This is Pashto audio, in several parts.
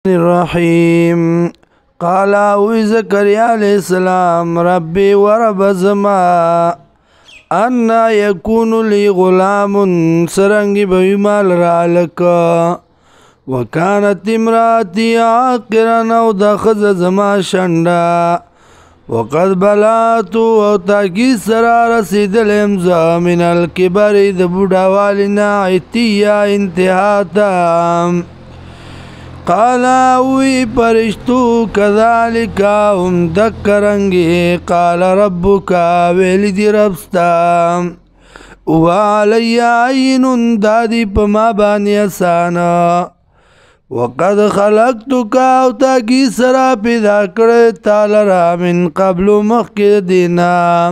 الرحيم قال زكريا عليه السلام ربي ورب زما أن يكون لي غلام سرنگی بيمال رالك وكانت امراتي عاقرا او دخز زما شندا وقد بلات او تاكي سرا رسيد الامزا من الكبر دبودا والنا عتيا انتهاتا قال وی پرشتو كذلك هم دکرنگی قال ربك ویلی ربستا وعلي عين دادی پما بانی اسانا وقد خلقتك او تاکی سرا پیدا کرے تالرا من قبل مخی دینا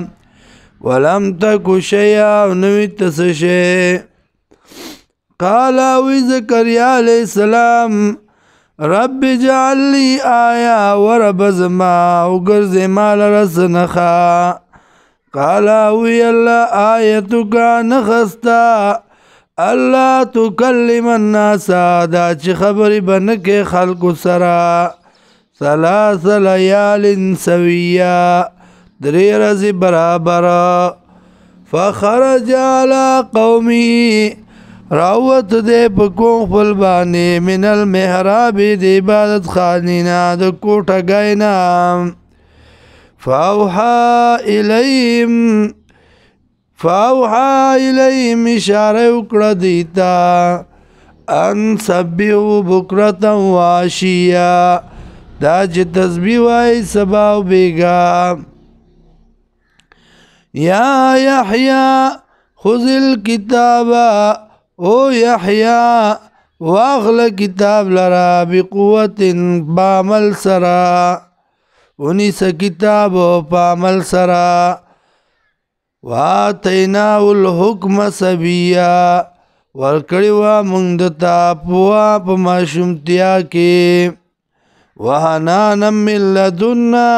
ولم تکو شیئا نویت سشے قال وی زکریا علیہ السلام رب جعل لي آية ورب زما وقرز مال رسنخا قال وي الله آيتك نخستا الله تكلم الناس دا چه خبر بنك خلق سرا ثلاث ليال سويا دري رزي برابرا فخرج على قومي راوت دے پکون خپل باندې من المحراب د عبادت خانینا د کوټه گاینا فاوحى اليهم اشاره وکړه دیتا ان سبحوا بکرة وعشیا دا چې تسبیح وای سبا او بیگا یا یحیی خذ الكتاب او یحیی واغل کتاب لرا بقوت بعمل سرا ونیس کتاب بعمل سرا واتیناو الحکم سبیا ورکڑیوا مندتا پوا پما شمتیا کی وحنانا من لدنا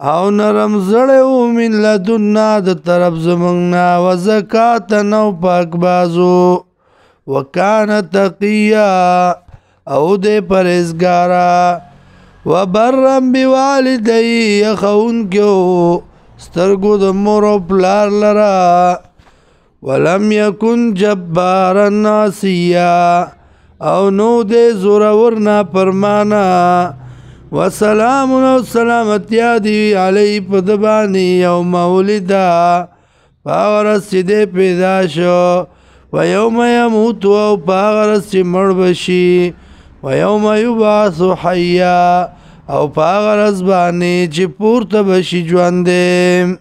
او نرم زړیو من لدنا د طرف زمنگنا و زکاة نو پاک بازو وکان تقیا او دے پرزگارا و برم بوالدی یخون کیو سترگو د مور و پلار لرا ولم یکن جبارا ناسیا او نو دے زورورنا پرمانا وسلام و سلامتیا دی علی پدبانی یوم ولدا پاورس چی دے پیدا شو و یوم یموت و پاورس چی مر بشی و یوم یبعث حیا او پاورس بانی چی پورت بشی جوانده